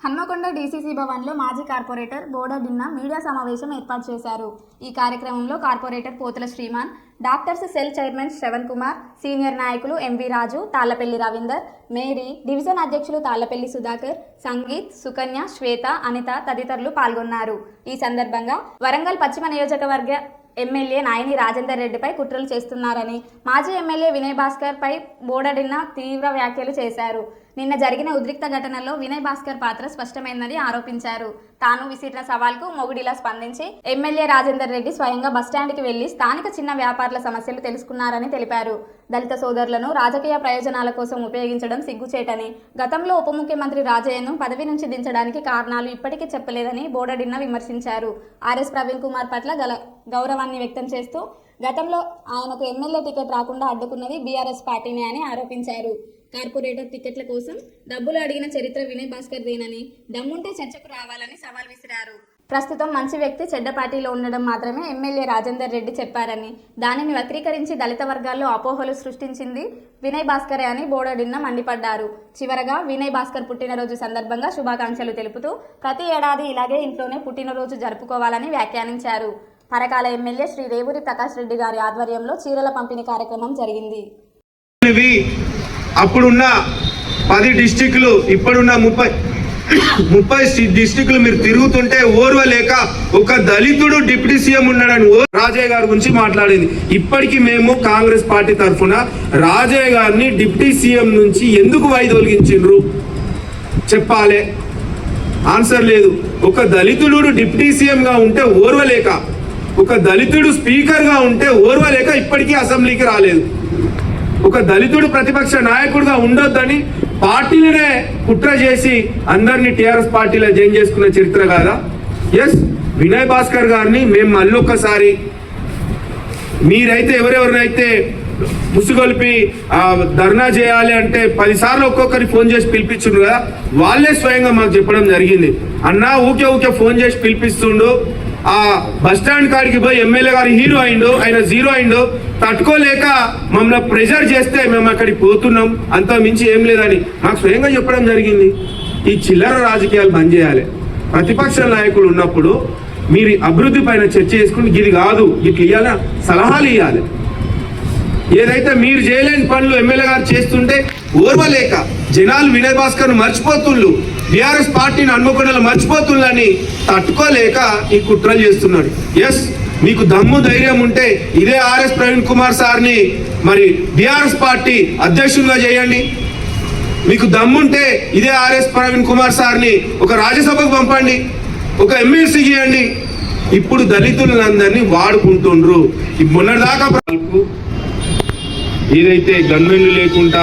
Hanamkonda DCC భవన్లో మాజీ corporator బోడడిన్న media సమావేశం ఏర్పాటు చేశారు. ఈ కార్యక్రమంలో corporator Pothula Sriman, doctors cell chairman Sravan Kumar, senior నాయకులు MV Raju, Thallapalli Ravinder, Mary, division అధ్యక్షులు తాళ్లపల్లి సుధాకర్, సంగీత్, సుకన్య, శ్వేత, అనిత తదితరులు పాల్గొన్నారు. ఈ సందర్భంగా వరంగల్ పశ్చిమ నియోజకవర్గ ఎమ్మెల్యే నాయని రాజేందర్ రెడ్డిపై కుట్రలు చేస్తున్నారని, మాజీ ఎమ్మెల్యే వినయ్ భాస్కర్ పై బోడడిన్న తీవ్ర వ్యాఖ్యలు చేశారు. నిన్న జరిగిన ఉద్రిక్త ఘటనలో వినయ్ భాస్కర్ పాత్ర స్పష్టమైందని ఆరోపించారు. తాను విసిరిన సవాల్కు మొగుడిలా స్పందించి ఎమ్మెల్యే రాజేందర్ రెడ్డి స్వయంగా బస్టాండ్కి వెళ్లి స్థానిక చిన్న వ్యాపారుల సమస్యలు తెలుసుకున్నారని తెలిపారు. దళిత సోదరులను రాజకీయ ప్రయోజనాల కోసం ఉపయోగించడం సిగ్గుచేటని, గతంలో ఉప ముఖ్యమంత్రి రాజయ్యను పదవి నుంచి దించడానికి కారణాలు ఇప్పటికీ చెప్పలేదని బోడడిన్న విమర్శించారు. ఆర్ఎస్ ప్రవీణ్ కుమార్ పట్ల గౌరవాన్ని వ్యక్తం చేస్తూ గతంలో ఆయనకు ఎమ్మెల్యే టికెట్ రాకుండా అడ్డుకున్నది బీఆర్ఎస్ పార్టీనే అని ఆరోపించారు. కార్పొరేటర్ టికెట్ల కోసం డబ్బులు అడిగిన చరిత్ర వినయ్ భాస్కర్ దేనని, దమ్ముంటే చర్చకు రావాలని సవాల్ విసిరారు. ప్రస్తుతం మంచి వ్యక్తి చెడ్డ పార్టీలో ఉండడం మాత్రమే ఎమ్మెల్యే రాజేందర్ రెడ్డి చెప్పారని, దానిని వక్రీకరించి దళిత వర్గాల్లో అపోహలు సృష్టించింది వినయ్ భాస్కరే అని బోడడిన్న మండిపడ్డారు. చివరగా వినయ్ భాస్కర్ పుట్టినరోజు సందర్భంగా శుభాకాంక్షలు తెలుపుతూ ప్రతి ఏడాది ఇలాగే ఇంట్లోనే పుట్టినరోజు జరుపుకోవాలని వ్యాఖ్యానించారు. పరకాల ఎమ్మెల్యే శ్రీ రేవూరి ప్రకాష్ రెడ్డి గారి ఆధ్వర్యంలో చీరల పంపిణీ కార్యక్రమం జరిగింది. అప్పుడున్న 10 డిస్టిక్లు ఇప్పుడున్న 30 డిస్టిక్లు మీరు తిరుగుతుంటే ఓర్వలేక ఒక దళితుడు డిప్యూటీ సీఎం ఉన్నాడని రాజయ్య గారి గురించి మాట్లాడింది. ఇప్పటికీ మేము కాంగ్రెస్ పార్టీ తరఫున రాజయ్య గారిని డిప్యూటీ సీఎం నుంచి ఎందుకు వైదొలిగించిండ్రు చెప్పాలి. ఆన్సర్ లేదు. ఒక దళితుడు డిప్యూటీ సీఎం గా ఉంటే ఓర్వలేక, ఒక దళితుడు స్పీకర్ గా ఉంటే ఓర్వలేక ఇప్పటికీ అసెంబ్లీకి రాలేదు. ఒక దళితుడు ప్రతిపక్ష నాయకుడిగా ఉండొద్దని పార్టీలనే కుట్ర చేసి అందరినీ టీఆర్ఎస్ పార్టీలో జాయిన్ చేసుకున్న చరిత్ర కాదా? ఎస్, వినయ్ భాస్కర్ గారిని మేము మళ్ళొక్కసారి మీరైతే ఎవరెవరినైతే ముసుగొలిపి ధర్నా చేయాలి అంటే 10 సార్లు ఒక్కొక్కరి ఫోన్ చేసి పిలిపించుండు కదా, వాళ్ళే స్వయంగా మాకు చెప్పడం జరిగింది. అన్నా ఊకే ఫోన్ చేసి పిలిపిస్తుండు, ఆ బస్టాండ్ కాడికి పోయి ఎమ్మెల్యే గారు హీరో అయిండు, ఆయన జీరో అయిండు, తట్టుకోలేక మమ్మల్ని ప్రెషర్ చేస్తే మేము అక్కడికి పోతున్నాం, అంత మించి ఏం లేదని మాకు స్వయంగా చెప్పడం జరిగింది. ఈ చిల్లర రాజకీయాలు బంద్ చేయాలి. ప్రతిపక్ష నాయకులు ఉన్నప్పుడు మీరు అభివృద్ధి పైన చర్చ చేసుకుని ఇది కాదు ఇట్లా ఇవ్వాల సలహాలు ఇవ్వాలి. ఏదైతే మీరు చేయలేని పనులు ఎమ్మెల్యే గారు చేస్తుంటే ఓర్వలేక జనాలు వినయ్ భాస్కర్ మర్చిపోతుండ్రు, బీఆర్ఎస్ పార్టీని హన్మకొండలో మర్చిపోతుందని తట్టుకోలేక ఈ కుట్రలు చేస్తున్నాడు. ఎస్, మీకు దమ్ము ధైర్యం ఉంటే ఇదే ఆర్ఎస్ ప్రవీణ్ కుమార్ సార్ని మరి బీఆర్ఎస్ పార్టీ అధ్యక్షులుగా చేయండి. మీకు దమ్ముంటే ఇదే ఆర్ఎస్ ప్రవీణ్ కుమార్ సార్ని ఒక రాజ్యసభకు పంపండి, ఒక ఎమ్మెల్సీ చేయండి. ఇప్పుడు దళితులందరినీ వాడుకుంటుండ్రు. మొన్నటిదాకా ఏదైతే గన్మెన్లు లేకుండా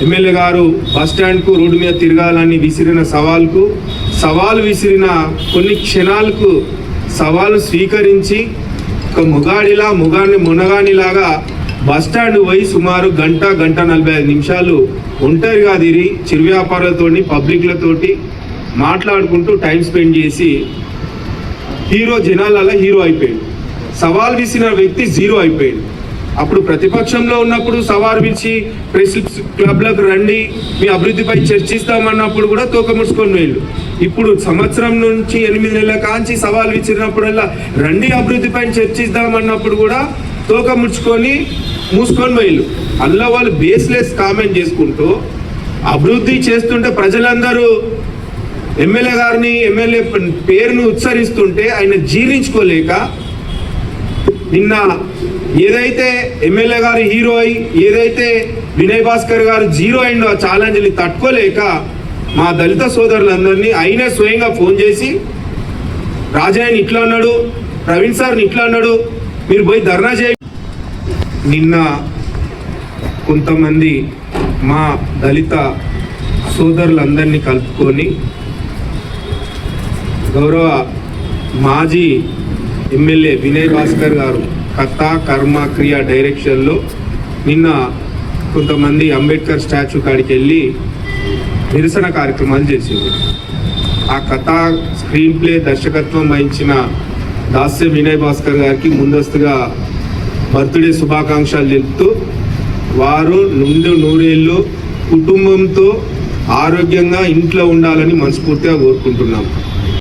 ఎమ్మెల్యే గారు బస్టాండ్కు రోడ్డు మీద తిరగాలని విసిరిన సవాలు విసిరిన కొన్ని క్షణాలకు సవాలు స్వీకరించి ఒక మునగానిలాగా బస్టాండ్ పోయి సుమారు గంట 45 నిమిషాలు ఒంటరిగా తిరిగి చిరు వ్యాపారులతోటి పబ్లిక్లతోటి మాట్లాడుకుంటూ టైం స్పెండ్ చేసి జనాలలో హీరో అయిపోయాడు. సవాల్ విసిరిన వ్యక్తి జీరో అయిపోయాడు. అప్పుడు ప్రతిపక్షంలో ఉన్నప్పుడు సవాల్ పిలిచి ప్రెస్ క్లబ్లకు రండి, మీ అభివృద్ధిపై చర్చిస్తామన్నప్పుడు కూడా తోక ముడుచుకొని వేళ్ళు. ఇప్పుడు సంవత్సరం నుంచి 8 నెలల కాంచి సవాల్ విసిరినప్పుడల్లా రండి అభివృద్ధిపై చర్చిస్తామన్నప్పుడు కూడా తోక మూసుకొని వేళ్ళు. అందులో వాళ్ళు బేస్లెస్ కామెంట్ చేసుకుంటూ అభివృద్ధి చేస్తుంటే ప్రజలందరూ ఎమ్మెల్యే పేరును ఉచ్చరిస్తుంటే ఆయన జీర్ణించుకోలేక నిన్న ఏదైతే ఎమ్మెల్యే గారు హీరో అయి ఏదైతే వినయ్ భాస్కర్ గారు జీరో అయిందో ఆ ఛాలెంజ్ని తట్టుకోలేక మా దళిత సోదరులందరినీ అయినా స్వయంగా ఫోన్ చేసి రాజయ్యని ఇట్లా అన్నాడు, ప్రవీణ్ సార్ని ఇట్లా అన్నాడు, మీరు పోయి ధర్నా చేయ. నిన్న కొంతమంది మా దళిత సోదరులందరినీ కలుపుకొని గౌరవ మాజీ ఎమ్మెల్యే వినయ్ భాస్కర్ గారు కథా కర్మ క్రియ డైరెక్షన్లో నిన్న కొంతమంది అంబేద్కర్ స్టాచ్యూ కాడికి వెళ్ళి నిరసన కార్యక్రమాలు చేసింది. ఆ కథా స్క్రీన్ ప్లే దర్శకత్వం వహించిన దాస్య వినయ్ భాస్కర్ గారికి ముందస్తుగా బర్త్డే శుభాకాంక్షలు తెలుపుతూ వారు 100 నూరేళ్ళు కుటుంబంతో ఆరోగ్యంగా ఇంట్లో ఉండాలని మనస్ఫూర్తిగా కోరుకుంటున్నాం.